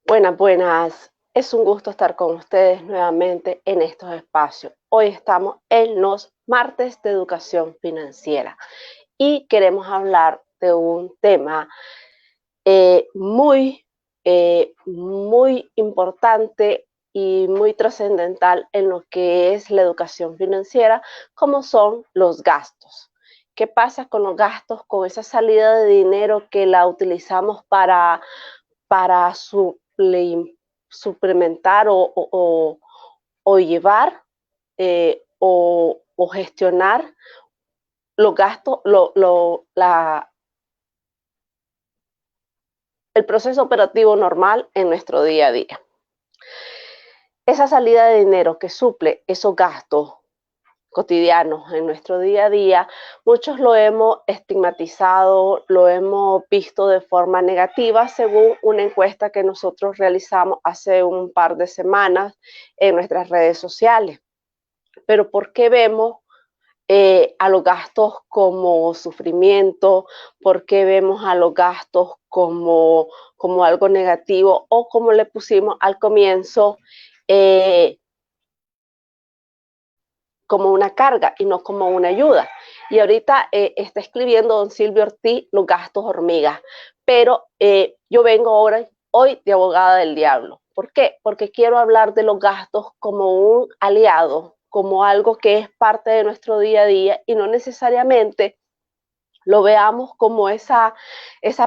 Buenas, buenas. Es un gusto estar con ustedes nuevamente en estos espacios. Hoy estamos en los martes de educación financiera y queremos hablar de un tema muy importante y muy trascendental en lo que es la educación financiera, como son los gastos. ¿Qué pasa con los gastos, con esa salida de dinero que la utilizamos para suplementar o llevar o gestionar los gastos, el proceso operativo normal en nuestro día a día? Esa salida de dinero que suple esos gastos cotidianos en nuestro día a día, muchos lo hemos estigmatizado, lo hemos visto de forma negativa según una encuesta que nosotros realizamos hace un par de semanas en nuestras redes sociales. Pero ¿por qué vemos a los gastos como sufrimiento? ¿Por qué vemos a los gastos como algo negativo o como le pusimos al comienzo? Como una carga y no como una ayuda. Y ahorita está escribiendo don Silvio Ortiz los gastos hormigas, pero yo vengo hoy de abogada del diablo. ¿Por qué? Porque quiero hablar de los gastos como un aliado, como algo que es parte de nuestro día a día y no necesariamente lo veamos como esa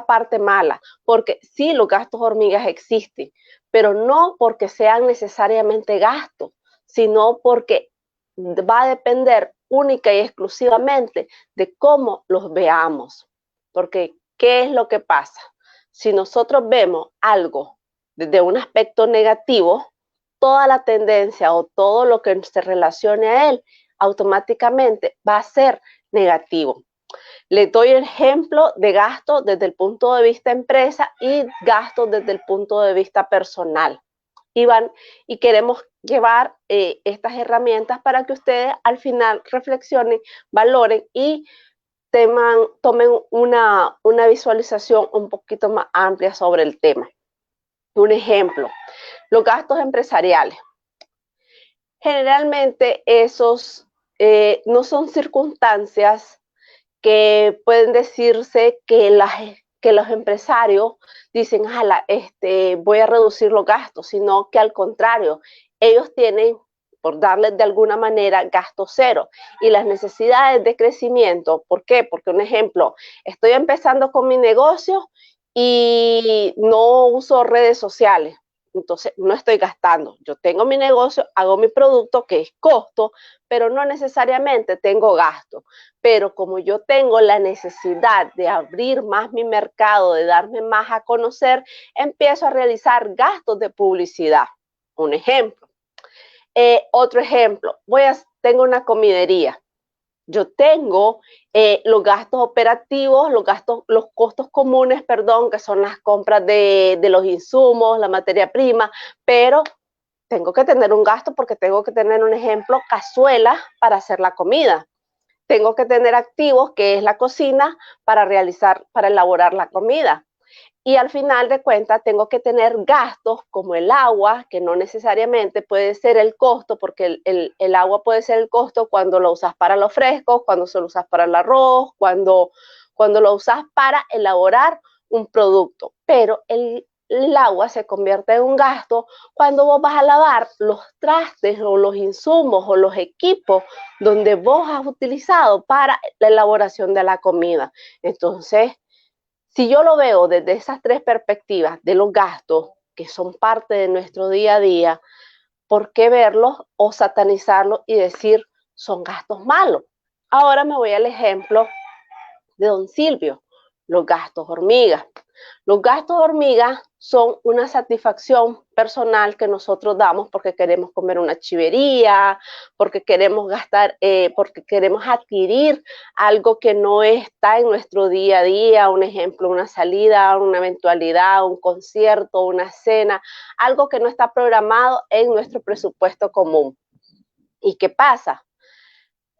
parte mala, porque sí, los gastos hormigas existen, pero no porque sean necesariamente gastos, sino porque va a depender única y exclusivamente de cómo los veamos. Porque, ¿qué es lo que pasa? Si nosotros vemos algo desde un aspecto negativo, toda la tendencia o todo lo que se relacione a él automáticamente va a ser negativo. Le doy ejemplo de gastos desde el punto de vista empresa y gastos desde el punto de vista personal. Y queremos llevar estas herramientas para que ustedes al final reflexionen, valoren y tomen una visualización un poquito más amplia sobre el tema. Un ejemplo, los gastos empresariales. Generalmente esos no son circunstancias que pueden decirse que los empresarios dicen, voy a reducir los gastos, sino que al contrario, ellos tienen, por darles de alguna manera, gasto cero. Y las necesidades de crecimiento, ¿por qué? Porque un ejemplo, estoy empezando con mi negocio y no uso redes sociales. Entonces, no estoy gastando. Yo tengo mi negocio, hago mi producto, que es costo, pero no necesariamente tengo gasto. Pero como yo tengo la necesidad de abrir más mi mercado, de darme más a conocer, empiezo a realizar gastos de publicidad. Un ejemplo. Otro ejemplo, tengo una comidería. Yo tengo los gastos operativos, los costos comunes, perdón, que son las compras de los insumos, la materia prima, pero tengo que tener un gasto porque tengo que tener, un ejemplo, cazuelas para hacer la comida. Tengo que tener activos, que es la cocina, para elaborar la comida. Y al final de cuentas tengo que tener gastos como el agua, que no necesariamente puede ser el costo, porque el agua puede ser el costo cuando lo usas para los frescos, cuando se lo usas para el arroz, cuando lo usas para elaborar un producto. Pero el agua se convierte en un gasto cuando vos vas a lavar los trastes o los insumos o los equipos donde vos has utilizado para la elaboración de la comida. Entonces, si yo lo veo desde esas tres perspectivas de los gastos que son parte de nuestro día a día, ¿por qué verlos o satanizarlos y decir son gastos malos? Ahora me voy al ejemplo de don Silvio, los gastos hormigas. Los gastos hormigas son una satisfacción personal que nosotros damos porque queremos comer una chivería, porque queremos gastar, porque queremos adquirir algo que no está en nuestro día a día, un ejemplo, una salida, una eventualidad, un concierto, una cena, algo que no está programado en nuestro presupuesto común. ¿Y qué pasa?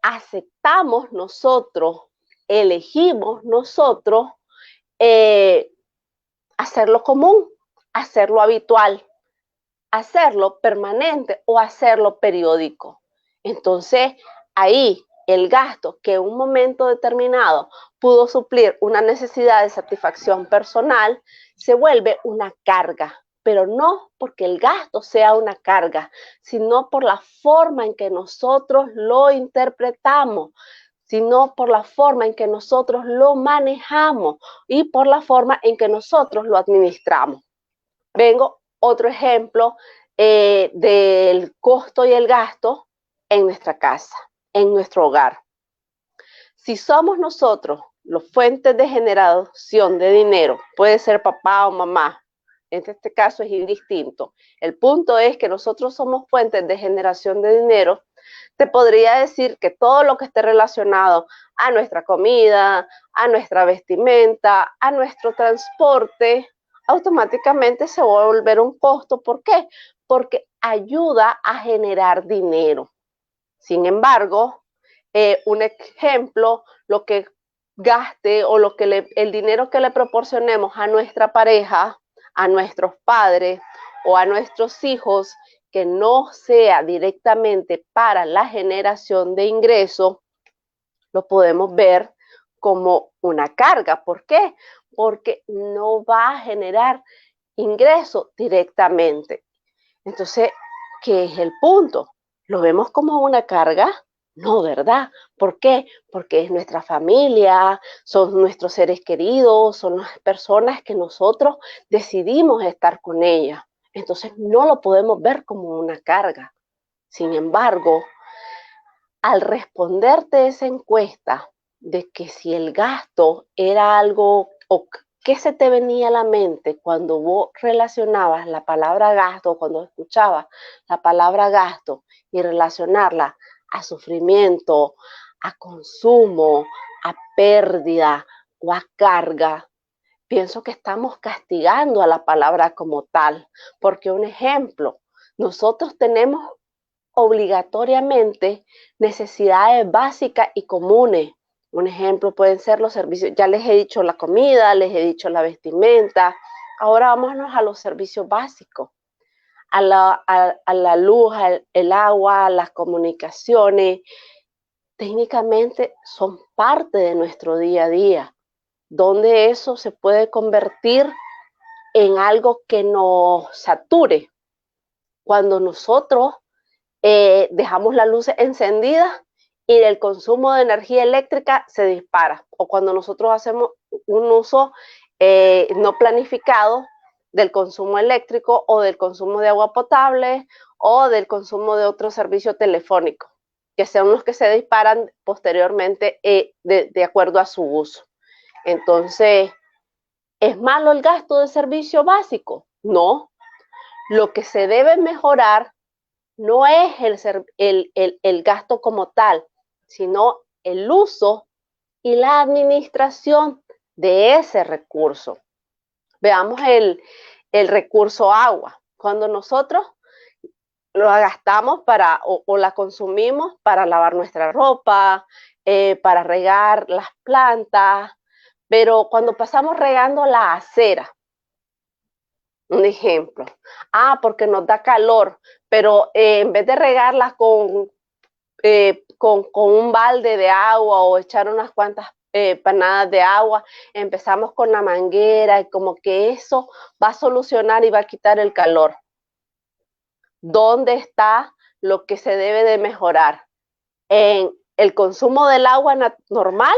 Aceptamos nosotros, elegimos nosotros eh, hacerlo común. hacerlo habitual, hacerlo permanente o hacerlo periódico. Entonces, ahí el gasto que en un momento determinado pudo suplir una necesidad de satisfacción personal se vuelve una carga, pero no porque el gasto sea una carga, sino por la forma en que nosotros lo interpretamos, sino por la forma en que nosotros lo manejamos y por la forma en que nosotros lo administramos. Vengo otro ejemplo del costo y el gasto en nuestra casa, en nuestro hogar. Si somos nosotros los fuentes de generación de dinero, puede ser papá o mamá, en este caso es indistinto. El punto es que nosotros somos fuentes de generación de dinero. Te podría decir que todo lo que esté relacionado a nuestra comida, a nuestra vestimenta, a nuestro transporte, automáticamente se va a volver un costo. ¿Por qué? Porque ayuda a generar dinero. Sin embargo, un ejemplo, lo que gaste o el dinero que le proporcionemos a nuestra pareja, a nuestros padres o a nuestros hijos, que no sea directamente para la generación de ingresos, lo podemos ver como una carga. ¿Por qué? Porque no va a generar ingreso directamente. Entonces, ¿qué es el punto? ¿Lo vemos como una carga? No, ¿verdad? ¿Por qué? Porque es nuestra familia, son nuestros seres queridos, son las personas que nosotros decidimos estar con ellas. Entonces, no lo podemos ver como una carga. Sin embargo, al responderte esa encuesta de que si el gasto era algo o qué se te venía a la mente cuando vos relacionabas la palabra gasto, cuando escuchabas la palabra gasto y relacionarla a sufrimiento, a consumo, a pérdida o a carga, pienso que estamos castigando a la palabra como tal, porque un ejemplo, nosotros tenemos obligatoriamente necesidades básicas y comunes. Un ejemplo pueden ser los servicios, ya les he dicho la comida, les he dicho la vestimenta, ahora vámonos a los servicios básicos, a la luz, el agua, las comunicaciones, técnicamente son parte de nuestro día a día, donde eso se puede convertir en algo que nos sature. Cuando nosotros dejamos la luz encendida y el consumo de energía eléctrica se dispara. O cuando nosotros hacemos un uso no planificado del consumo eléctrico o del consumo de agua potable o del consumo de otro servicio telefónico, que sean los que se disparan posteriormente de acuerdo a su uso. Entonces, ¿es malo el gasto de servicio básico? No. Lo que se debe mejorar no es el gasto como tal, sino el uso y la administración de ese recurso. Veamos el recurso agua. Cuando nosotros lo gastamos o la consumimos para lavar nuestra ropa, para regar las plantas, pero cuando pasamos regando la acera, un ejemplo, porque nos da calor, pero en vez de regarlas con un balde de agua o echar unas cuantas panadas de agua, empezamos con la manguera y como que eso va a solucionar y va a quitar el calor. ¿Dónde está lo que se debe de mejorar? ¿En el consumo del agua normal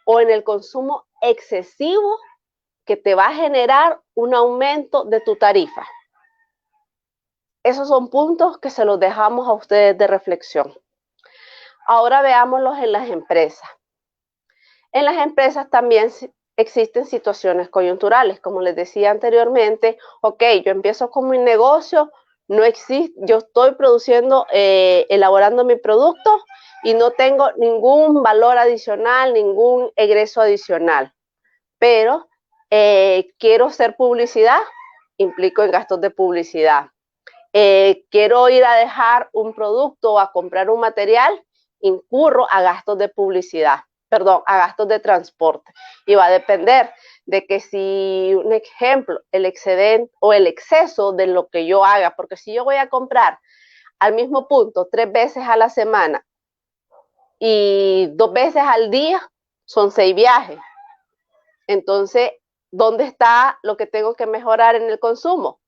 o en el consumo excesivo que te va a generar un aumento de tu tarifa? Esos son puntos que se los dejamos a ustedes de reflexión. Ahora veámoslos en las empresas. En las empresas también existen situaciones coyunturales. Como les decía anteriormente, ok, yo empiezo con mi negocio, no existe, yo estoy produciendo, elaborando mi producto y no tengo ningún valor adicional, ningún egreso adicional. Pero quiero hacer publicidad, implico en gastos de publicidad. Quiero ir a dejar un producto o a comprar un material, incurro a gastos de publicidad. perdón, a gastos de transporte. Y va a depender de que si, un ejemplo, el excedente o el exceso de lo que yo haga, porque si yo voy a comprar al mismo punto 3 veces a la semana y 2 veces al día, son 6 viajes. Entonces, ¿dónde está lo que tengo que mejorar en el consumo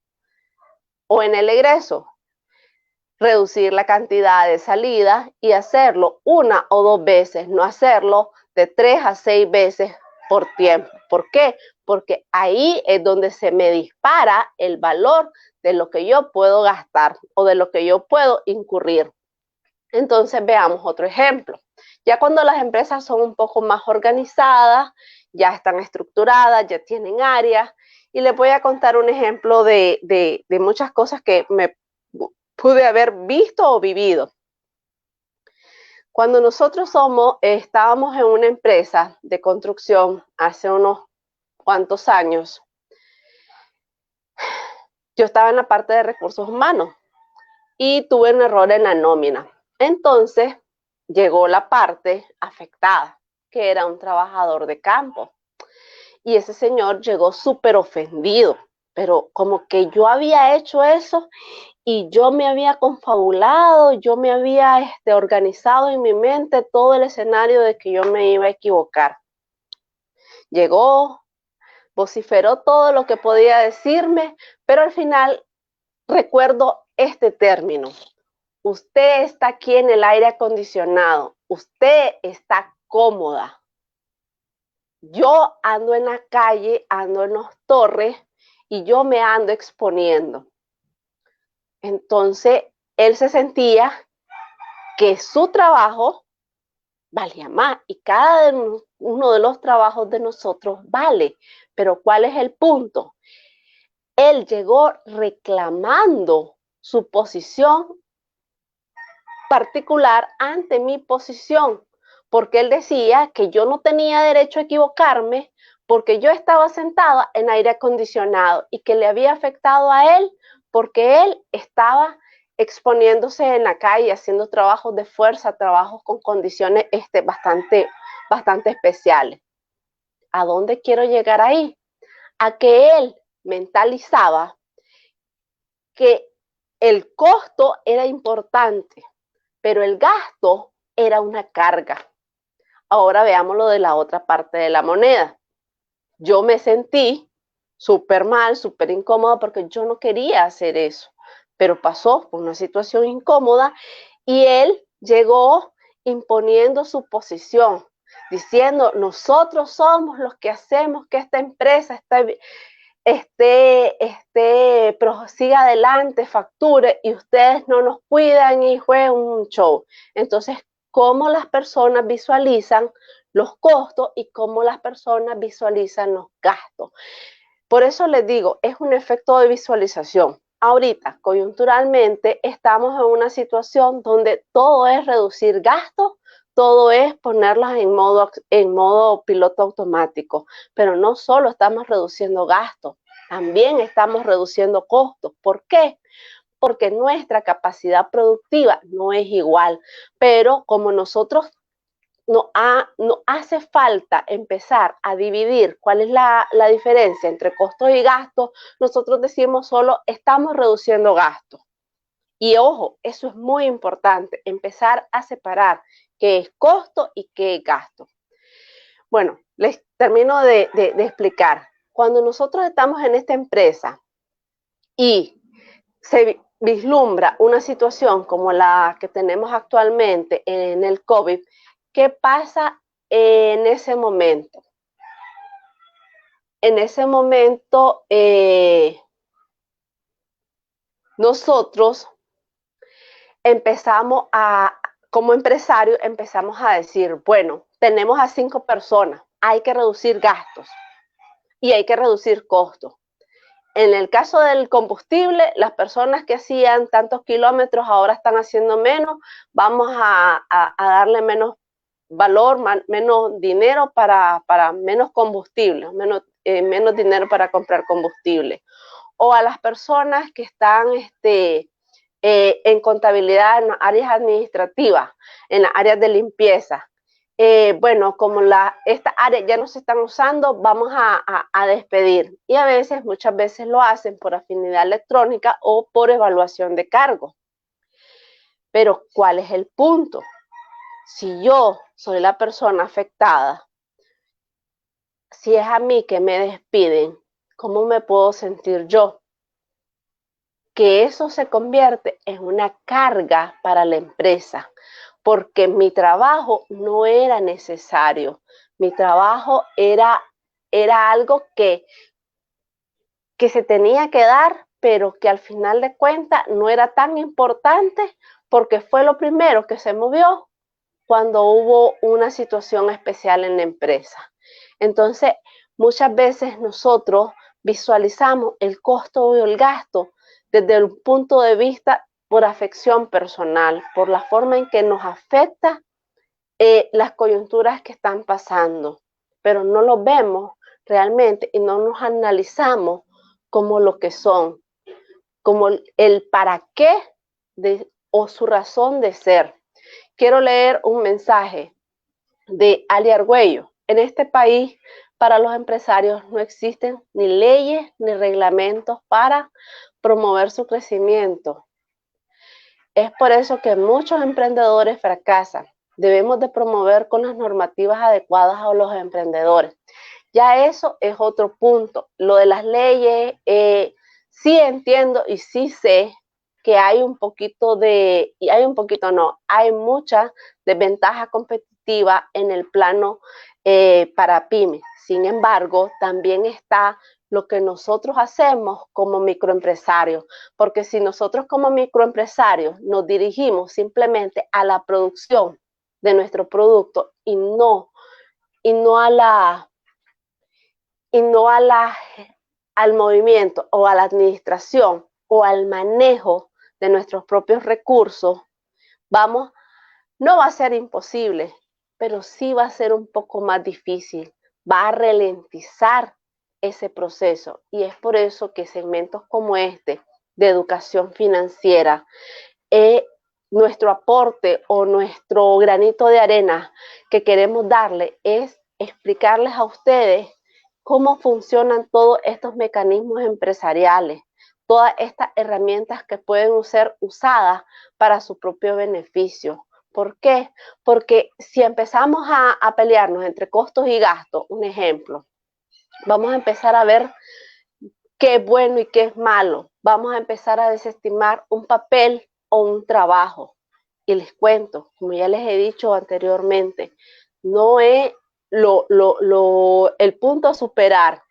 o en el egreso? Reducir la cantidad de salidas y hacerlo 1 o 2 veces, no hacerlo de 3 a 6 veces por tiempo. ¿Por qué? Porque ahí es donde se me dispara el valor de lo que yo puedo gastar o de lo que yo puedo incurrir. Entonces veamos otro ejemplo. Ya cuando las empresas son un poco más organizadas, ya están estructuradas, ya tienen áreas, y les voy a contar un ejemplo de muchas cosas que me pude haber visto o vivido. Cuando nosotros estábamos en una empresa de construcción hace unos cuantos años, yo estaba en la parte de recursos humanos y tuve un error en la nómina. Entonces llegó la parte afectada, que era un trabajador de campo. Y ese señor llegó súper ofendido, pero como que yo había hecho eso y yo me había confabulado, yo me había organizado en mi mente todo el escenario de que yo me iba a equivocar. Llegó, vociferó todo lo que podía decirme, pero al final recuerdo este término. Usted está aquí en el aire acondicionado, usted está cómoda. Yo ando en la calle, ando en las torres y yo me ando exponiendo. Entonces, él se sentía que su trabajo valía más y cada uno de los trabajos de nosotros vale. Pero ¿cuál es el punto? Él llegó reclamando su posición particular ante mi posición, porque él decía que yo no tenía derecho a equivocarme porque yo estaba sentada en aire acondicionado y que le había afectado a él porque él estaba exponiéndose en la calle, haciendo trabajos de fuerza, trabajos con condiciones bastante especiales. ¿A dónde quiero llegar ahí? A que él mentalizaba que el costo era importante, pero el gasto era una carga. Ahora veámoslo de la otra parte de la moneda. Yo me sentí súper mal, súper incómoda porque yo no quería hacer eso, pero pasó por una situación incómoda y él llegó imponiendo su posición, diciendo, nosotros somos los que hacemos que esta empresa prosiga adelante, facture, y ustedes no nos cuidan y juegan un show. Entonces, ¿cómo las personas visualizan los costos y cómo las personas visualizan los gastos? Por eso les digo, es un efecto de visualización. Ahorita, coyunturalmente, estamos en una situación donde todo es reducir gastos, todo es ponerlas en modo piloto automático, pero no solo estamos reduciendo gastos, también estamos reduciendo costos. ¿Por qué? Porque nuestra capacidad productiva no es igual, pero como nosotros no hace falta empezar a dividir cuál es la diferencia entre costos y gastos, nosotros decimos solo estamos reduciendo gastos. Y ojo, eso es muy importante, empezar a separar qué es costo y qué es gasto. Bueno, les termino de explicar. Cuando nosotros estamos en esta empresa y se vislumbra una situación como la que tenemos actualmente en el COVID, ¿qué pasa en ese momento? En ese momento, nosotros empezamos como empresarios, empezamos a decir, bueno, tenemos a 5 personas, hay que reducir gastos y hay que reducir costos. En el caso del combustible, las personas que hacían tantos kilómetros ahora están haciendo menos, vamos a darle menos valor, menos dinero para menos combustible, menos dinero para comprar combustible. O a las personas que están en contabilidad, en áreas administrativas, en las áreas de limpieza, bueno, como esta área ya no se están usando, vamos a despedir. Y a veces, muchas veces lo hacen por afinidad electrónica o por evaluación de cargo. Pero, ¿cuál es el punto? Si yo soy la persona afectada, si es a mí que me despiden, ¿cómo me puedo sentir yo? Que eso se convierte en una carga para la empresa, porque mi trabajo no era necesario, mi trabajo era algo que se tenía que dar, pero que al final de cuentas no era tan importante porque fue lo primero que se movió cuando hubo una situación especial en la empresa. Entonces, muchas veces nosotros visualizamos el costo y el gasto desde el punto de vista por afección personal, por la forma en que nos afecta las coyunturas que están pasando, pero no lo vemos realmente y no nos analizamos como lo que son, como el para qué o su razón de ser. Quiero leer un mensaje de Ali Argüello. En este país, para los empresarios no existen ni leyes ni reglamentos para promover su crecimiento. Es por eso que muchos emprendedores fracasan. Debemos de promover con las normativas adecuadas a los emprendedores. Ya eso es otro punto. Lo de las leyes, sí entiendo y sí sé que hay un poquito de, y hay un poquito no, hay mucha desventaja competitiva en el plano para pymes. Sin embargo, también está lo que nosotros hacemos como microempresarios, porque si nosotros como microempresarios nos dirigimos simplemente a la producción de nuestro producto y no a la y no al movimiento o a la administración o al manejo de nuestros propios recursos, no va a ser imposible, pero sí va a ser un poco más difícil, va a ralentizar ese proceso y es por eso que segmentos como este de educación financiera, nuestro aporte o nuestro granito de arena que queremos darle es explicarles a ustedes cómo funcionan todos estos mecanismos empresariales, todas estas herramientas que pueden ser usadas para su propio beneficio. ¿Por qué? Porque si empezamos a pelearnos entre costos y gastos, un ejemplo, vamos a empezar a ver qué es bueno y qué es malo. Vamos a empezar a desestimar un papel o un trabajo. Y les cuento, como ya les he dicho anteriormente, no es el punto a superar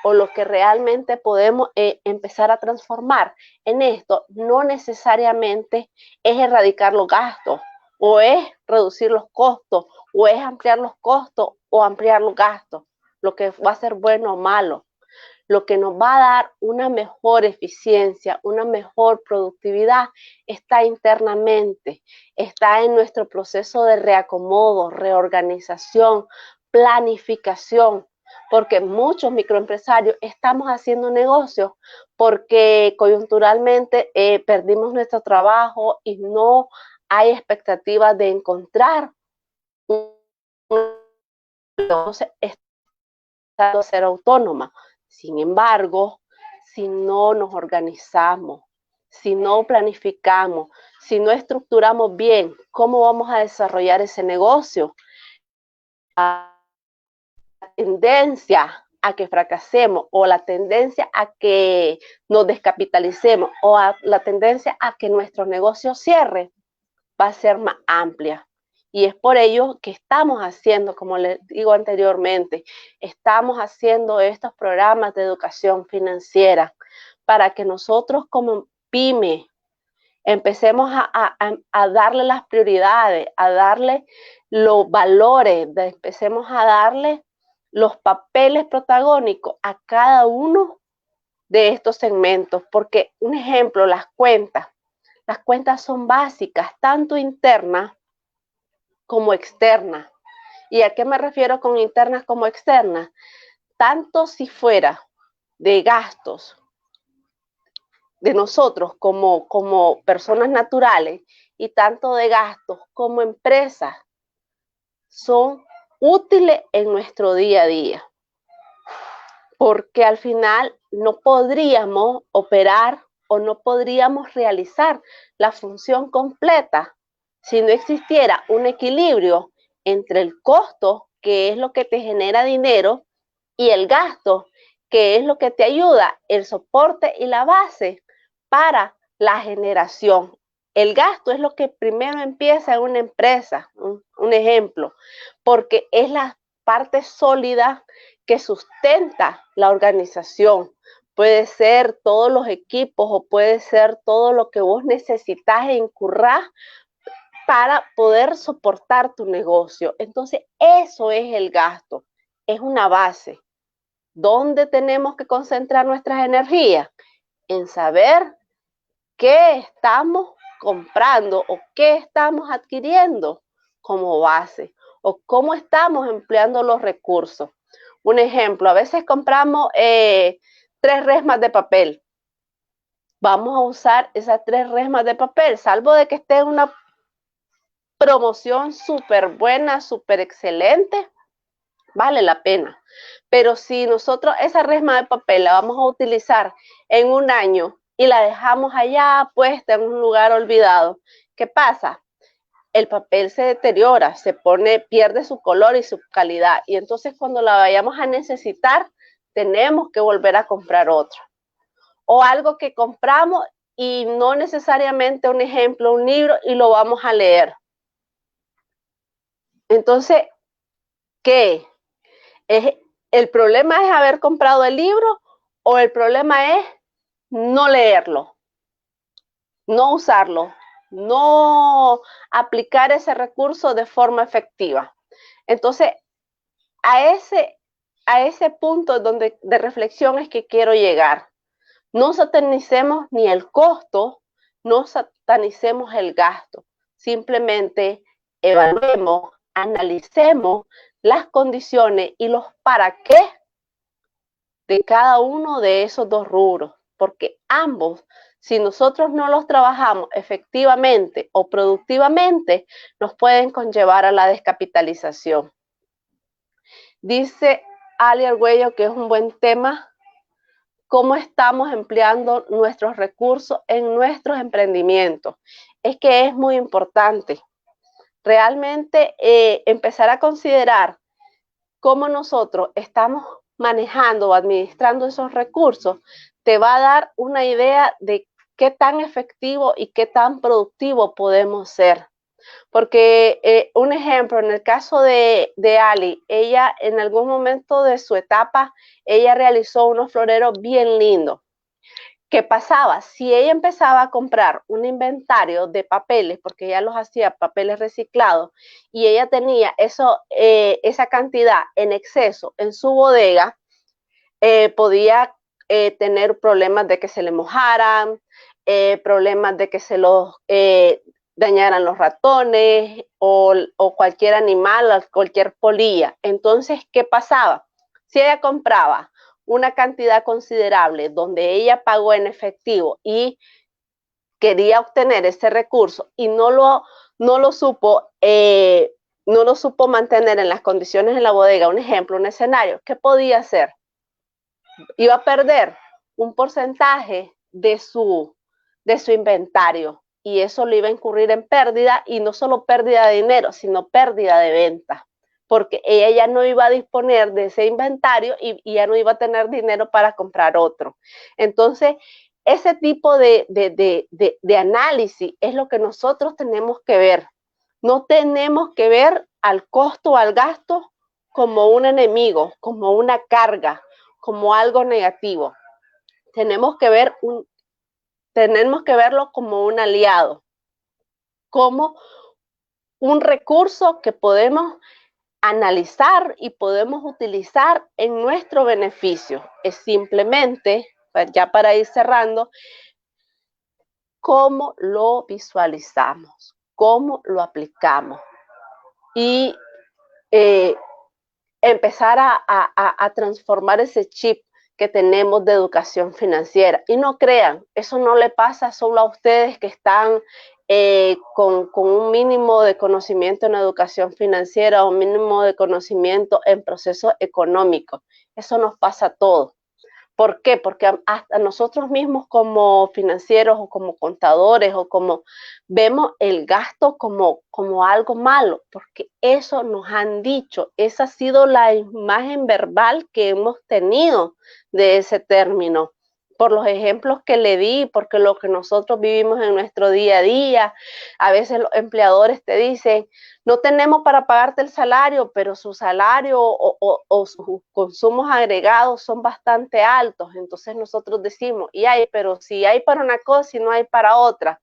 o lo que realmente podemos empezar a transformar en esto, no necesariamente es erradicar los gastos o es reducir los costos o es ampliar los costos o ampliar los gastos, lo que va a ser bueno o malo. Lo que nos va a dar una mejor eficiencia, una mejor productividad, está internamente, está en nuestro proceso de reacomodo, reorganización, planificación, porque muchos microempresarios estamos haciendo negocios porque coyunturalmente perdimos nuestro trabajo y no hay expectativas de encontrar un negocio, ser autónoma. Sin embargo, si no nos organizamos, si no planificamos, si no estructuramos bien cómo vamos a desarrollar ese negocio, la tendencia a que fracasemos o la tendencia a que nos descapitalicemos o la tendencia a que nuestro negocio cierre va a ser más amplia. Y es por ello que estamos haciendo, como les digo anteriormente, estamos haciendo estos programas de educación financiera para que nosotros como pyme empecemos a darle las prioridades, a darle los valores, empecemos a darle los papeles protagónicos a cada uno de estos segmentos. Porque un ejemplo, las cuentas son básicas, tanto internas como externas. ¿Y a qué me refiero con internas como externas? Tanto si fuera de gastos de nosotros como personas naturales y tanto de gastos como empresas son útiles en nuestro día a día, porque al final no podríamos operar o no podríamos realizar la función completa si no existiera un equilibrio entre el costo, que es lo que te genera dinero, y el gasto, que es lo que te ayuda, el soporte y la base para la generación. El gasto es lo que primero empieza en una empresa, un ejemplo, porque es la parte sólida que sustenta la organización. Puede ser todos los equipos o puede ser todo lo que vos necesitas incurrir para poder soportar tu negocio. Entonces, eso es el gasto, es una base. ¿Dónde tenemos que concentrar nuestras energías? En saber qué estamos comprando o qué estamos adquiriendo como base o cómo estamos empleando los recursos. Un ejemplo, a veces compramos 3 resmas de papel. Vamos a usar esas 3 resmas de papel, salvo de que esté en una promoción súper buena, súper excelente, vale la pena. Pero si nosotros esa resma de papel la vamos a utilizar en un año y la dejamos allá puesta en un lugar olvidado, ¿qué pasa? El papel se deteriora, pierde su color y su calidad. Y entonces cuando la vayamos a necesitar, tenemos que volver a comprar otro. O algo que compramos y no necesariamente un ejemplo, un libro, y lo vamos a leer. Entonces, ¿qué? ¿El problema es haber comprado el libro o el problema es no leerlo, no usarlo, no aplicar ese recurso de forma efectiva? Entonces, a ese punto de reflexión es que quiero llegar. No satanicemos ni el costo, no satanicemos el gasto. Simplemente evaluemos, analicemos las condiciones y los para qué de cada uno de esos dos rubros, porque ambos, si nosotros no los trabajamos efectivamente o productivamente, nos pueden conllevar a la descapitalización. Dice Ali Argüello que es un buen tema, cómo estamos empleando nuestros recursos en nuestros emprendimientos. Es que es muy importante realmente empezar a considerar cómo nosotros estamos manejando o administrando esos recursos, te va a dar una idea de qué tan efectivo y qué tan productivo podemos ser. Porque un ejemplo, en el caso de Ali, ella en algún momento de su etapa, ella realizó unos floreros bien lindos. ¿Qué pasaba? Si ella empezaba a comprar un inventario de papeles, porque ella los hacía papeles reciclados, y ella tenía esa cantidad en exceso en su bodega, podía tener problemas de que se le mojaran, problemas de que se los dañaran los ratones o cualquier animal, cualquier polilla. Entonces, ¿qué pasaba? Si ella compraba una cantidad considerable donde ella pagó en efectivo y quería obtener ese recurso y no lo supo mantener en las condiciones en la bodega, un ejemplo, un escenario, ¿qué podía hacer? Iba a perder un porcentaje de su inventario y eso le iba a incurrir en pérdida, y no solo pérdida de dinero, sino pérdida de venta, porque ella ya no iba a disponer de ese inventario y ya no iba a tener dinero para comprar otro. Entonces, ese tipo de análisis es lo que nosotros tenemos que ver. No tenemos que ver al costo o al gasto como un enemigo, como una carga, como algo negativo. Tenemos que verlo como un aliado, como un recurso que podemos analizar y podemos utilizar en nuestro beneficio. Es simplemente, ya para ir cerrando, cómo lo visualizamos, cómo lo aplicamos y empezar a transformar ese chip que tenemos de educación financiera. Y no crean, eso no le pasa solo a ustedes que están con un mínimo de conocimiento en educación financiera, un mínimo de conocimiento en procesos económicos. Eso nos pasa a todos. ¿Por qué? Porque hasta nosotros mismos como financieros o como contadores o como vemos el gasto como algo malo, porque eso nos han dicho, esa ha sido la imagen verbal que hemos tenido de ese término, por los ejemplos que le di, porque lo que nosotros vivimos en nuestro día a día, a veces los empleadores te dicen, no tenemos para pagarte el salario, pero su salario o sus consumos agregados son bastante altos. Entonces nosotros decimos, pero si hay para una cosa y no hay para otra.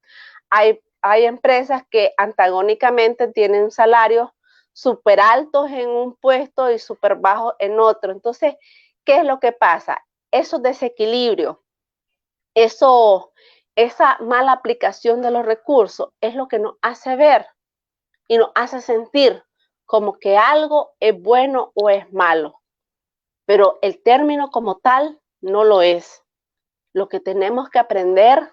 Hay empresas que antagónicamente tienen salarios súper altos en un puesto y súper bajos en otro. Entonces, ¿qué es lo que pasa? Esos desequilibrios, esa mala aplicación de los recursos es lo que nos hace ver y nos hace sentir como que algo es bueno o es malo, pero el término como tal no lo es. Lo que tenemos que aprender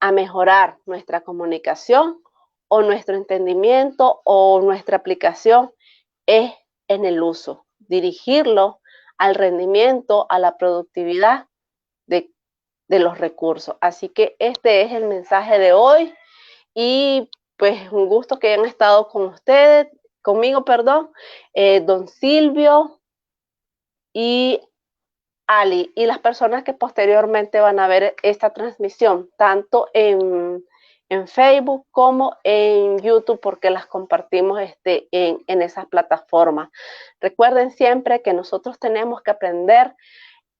a mejorar nuestra comunicación o nuestro entendimiento o nuestra aplicación es en el uso, dirigirlo al rendimiento, a la productividad de los recursos. Así que este es el mensaje de hoy y pues un gusto que hayan estado con ustedes, conmigo, perdón, don Silvio y Ali, y las personas que posteriormente van a ver esta transmisión, tanto en Facebook como en YouTube, porque las compartimos en esas plataformas. Recuerden siempre que nosotros tenemos que aprender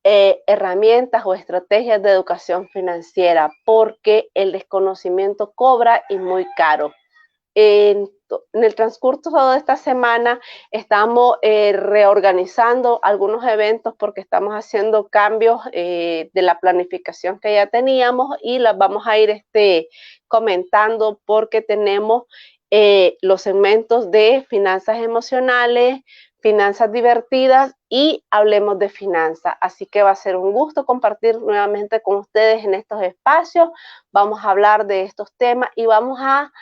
herramientas o estrategias de educación financiera, porque el desconocimiento cobra y muy caro. En el transcurso de esta semana estamos reorganizando algunos eventos porque estamos haciendo cambios de la planificación que ya teníamos y las vamos a ir comentando porque tenemos los segmentos de finanzas emocionales, finanzas divertidas y hablemos de finanzas. Así que va a ser un gusto compartir nuevamente con ustedes en estos espacios. Vamos a hablar de estos temas y vamos a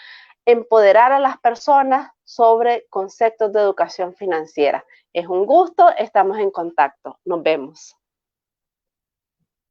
empoderar a las personas sobre conceptos de educación financiera. Es un gusto, estamos en contacto. Nos vemos.